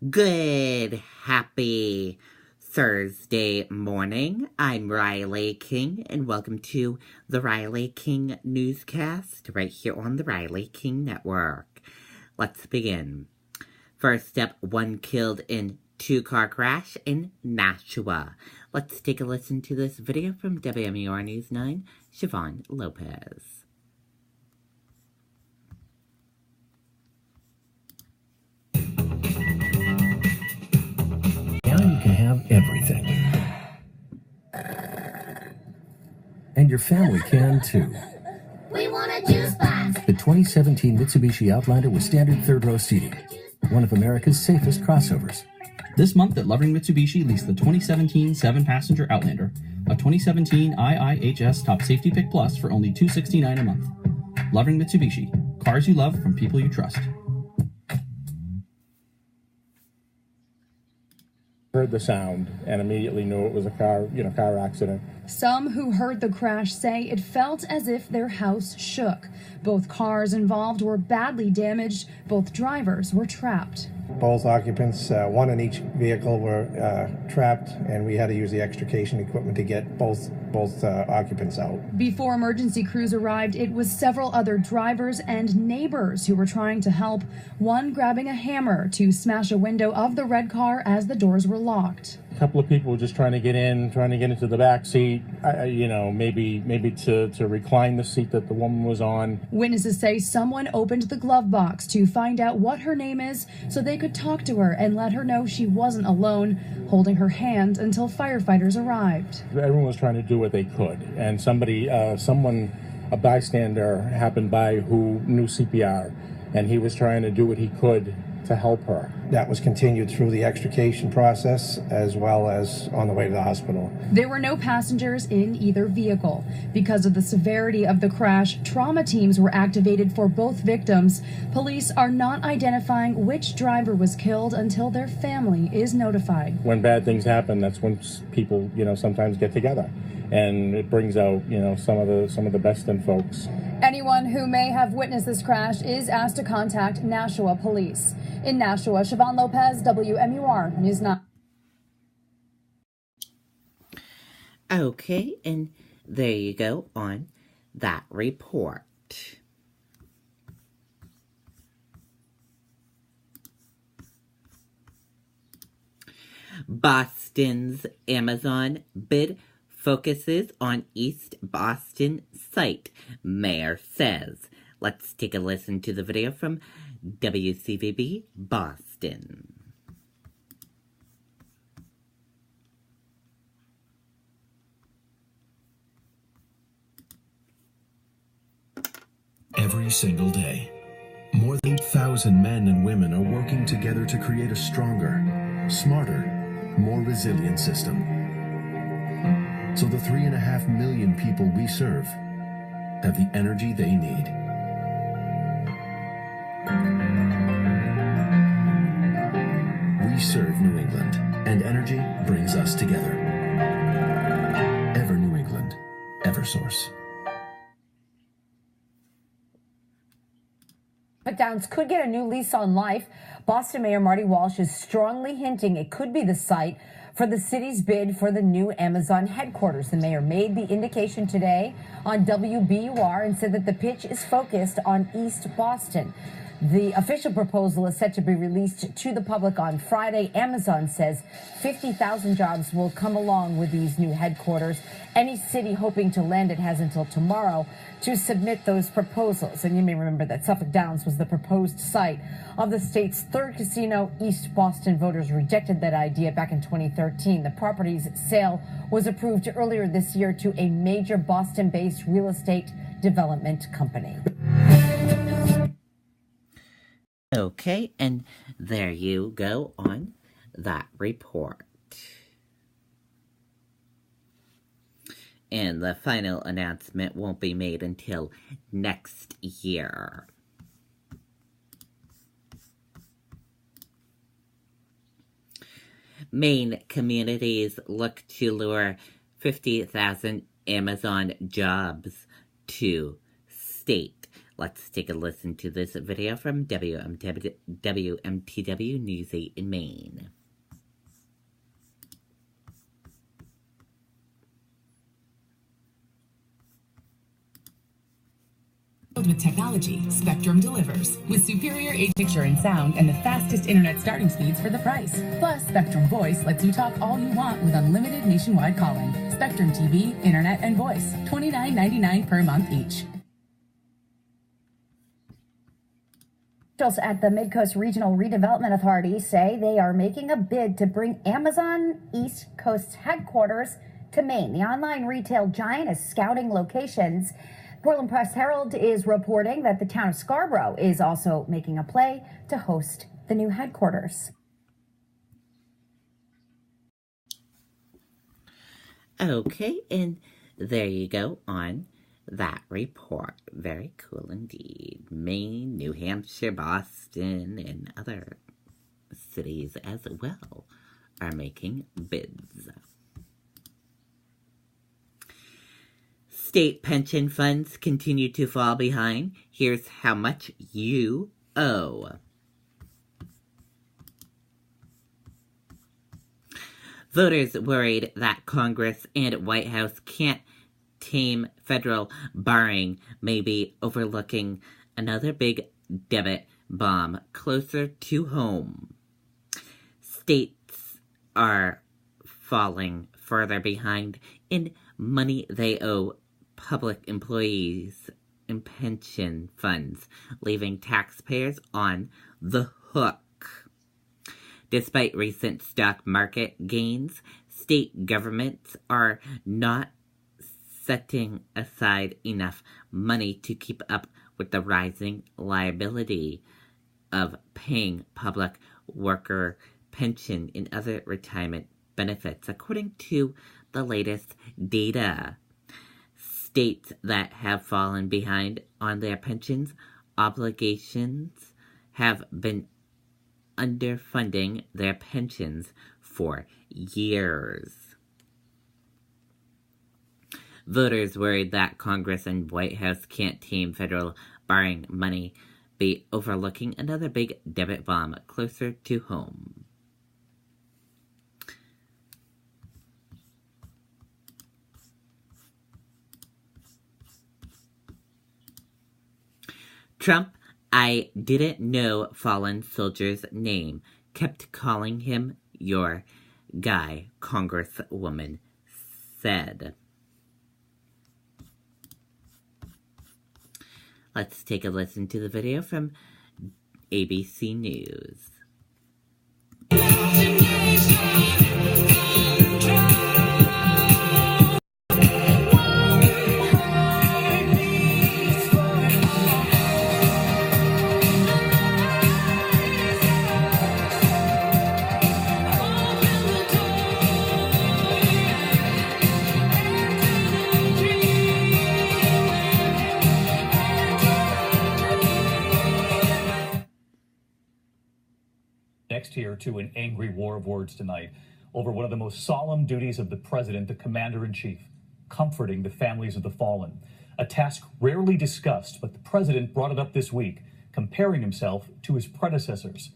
Good, happy Thursday morning. I'm Riley King, and welcome to the Riley King Newscast right here on the Riley King Network. Let's begin. First up, one killed in two-car crash in Nashua. Let's take a listen to this video from WMUR News 9, Siobhan Lopez. Everything. And your family can too. We want a juice box. The 2017 Mitsubishi Outlander with standard third row seating. One of America's safest crossovers. This month at Lovering Mitsubishi, lease the 2017 7-passenger Outlander, a 2017 IIHS Top Safety Pick Plus for only $269 a month. Lovering Mitsubishi, cars you love from people you trust. Heard the sound and immediately knew it was a car accident. Some who heard the crash say it felt as if their house shook. Both cars involved were badly damaged. Both drivers were trapped. Both occupants, one in each vehicle, were trapped, and we had to use the extrication equipment to get both occupants out. Before emergency crews arrived, it was several other drivers and neighbors who were trying to help, one grabbing a hammer to smash a window of the red car as the doors were locked. A couple of people were just trying to get into the back seat, maybe to recline the seat that the woman was on. Witnesses say someone opened the glove box to find out what her name is so they could talk to her and let her know she wasn't alone, holding her hand until firefighters arrived. Everyone was trying to do what they could, and a bystander happened by who knew CPR, and he was trying to do what he could to help her. That was continued through the extrication process as well as on the way to the hospital. There were no passengers in either vehicle. Because of the severity of the crash, trauma teams were activated for both victims. Police are not identifying which driver was killed until their family is notified. When bad things happen, that's when people, sometimes get together, and it brings out, some of the best in folks. Anyone who may have witnessed this crash is asked to contact Nashua Police. In Nashua, Siobhan Lopez, WMUR News 9. Okay, and there you go on that report. Boston's Amazon bid focuses on East Boston site, mayor says. Let's take a listen to the video from WCVB Boston. Every single day, more than 8,000 men and women are working together to create a stronger, smarter, more resilient system. So the 3.5 million people we serve have the energy they need. We serve New England, and energy brings us together. Ever New England, Eversource. Downs could get a new lease on life. Boston Mayor Marty Walsh is strongly hinting it could be the site for the city's bid for the new Amazon headquarters. The mayor made the indication today on WBUR and said that the pitch is focused on East Boston. The official proposal is set to be released to the public on Friday. Amazon says 50,000 jobs will come along with these new headquarters. Any city hoping to land it has until tomorrow to submit those proposals. And you may remember that Suffolk Downs was the proposed site of the state's third casino. East Boston voters rejected that idea back in 2013. The property's sale was approved earlier this year to a major Boston-based real estate development company. Okay, and there you go on that report. And the final announcement won't be made until next year. Maine communities look to lure 50,000 Amazon jobs to state. Let's take a listen to this video from WMTW News 8 in Maine. With technology, Spectrum delivers. With superior picture and sound and the fastest internet starting speeds for the price. Plus, Spectrum Voice lets you talk all you want with unlimited nationwide calling. Spectrum TV, internet, and voice. $29.99 per month each. Officials at the Midcoast Regional Redevelopment Authority say they are making a bid to bring Amazon East Coast's headquarters to Maine. The online retail giant is scouting locations. Portland Press Herald is reporting that the town of Scarborough is also making a play to host the new headquarters. Okay, and there you go on that report. Very cool indeed. Maine, New Hampshire, Boston, and other cities as well are making bids. State pension funds continue to fall behind. Here's how much you owe. Voters worried that Congress and White House can't tame federal borrowing may be overlooking another big debit bomb closer to home. States are falling further behind in money they owe public employees and pension funds, leaving taxpayers on the hook. Despite recent stock market gains, state governments are not setting aside enough money to keep up with the rising liability of paying public worker pension and other retirement benefits, according to the latest data. States that have fallen behind on their pensions obligations have been underfunding their pensions for years. Voters worried that Congress and White House can't tame federal borrowing money be overlooking another big debit bomb closer to home. Trump, I didn't know fallen soldier's name, kept calling him your guy, Congresswoman said. Let's take a listen to the video from ABC News. Next here to an angry war of words tonight over one of the most solemn duties of the president, the commander-in-chief, comforting the families of the fallen. A task rarely discussed, but the president brought it up this week, comparing himself to his predecessors.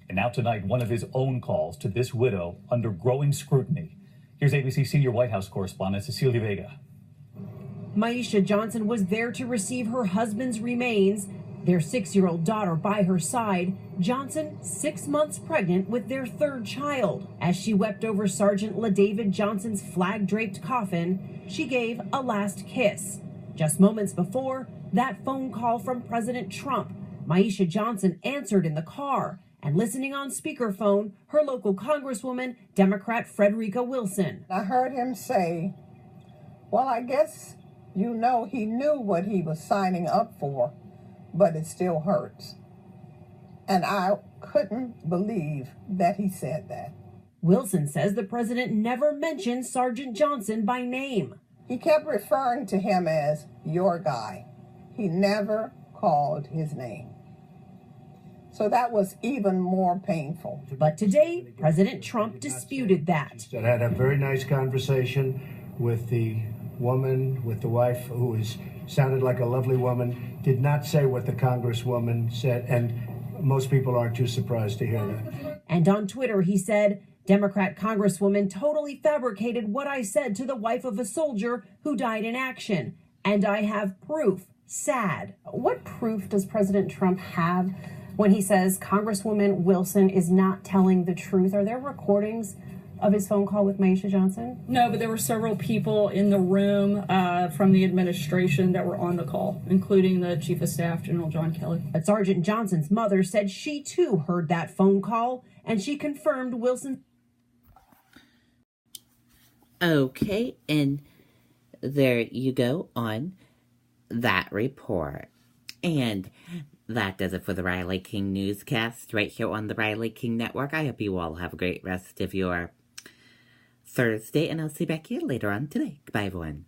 And now tonight, one of his own calls to this widow under growing scrutiny. Here's ABC senior White House correspondent Cecilia Vega. Maisha Johnson was there to receive her husband's remains, their 6-year-old daughter by her side, Johnson 6 months pregnant with their third child. As she wept over Sergeant LaDavid Johnson's flag-draped coffin, she gave a last kiss. Just moments before, that phone call from President Trump, Maisha Johnson answered in the car, and listening on speakerphone, her local Congresswoman, Democrat Frederica Wilson. I heard him say, well, I guess you know he knew what he was signing up for, but it still hurts. And I couldn't believe that he said that. Wilson says the president never mentioned Sergeant Johnson by name. He kept referring to him as your guy. He never called his name. So that was even more painful. But today, President Trump disputed that. I had a very nice conversation with the woman with the wife who sounded like a lovely woman, did not say what the Congresswoman said, and most people aren't too surprised to hear that. And on Twitter, he said, Democrat Congresswoman totally fabricated what I said to the wife of a soldier who died in action. And I have proof. Sad. What proof does President Trump have when he says Congresswoman Wilson is not telling the truth? Are there recordings of his phone call with Maisha Johnson? No, but there were several people in the room from the administration that were on the call, including the Chief of Staff, General John Kelly. But Sergeant Johnson's mother said she too heard that phone call, and she confirmed Wilson. Okay, and there you go on that report. And that does it for the Riley King Newscast right here on the Riley King Network. I hope you all have a great rest of your Thursday, and I'll see you back here later on today. Goodbye, everyone.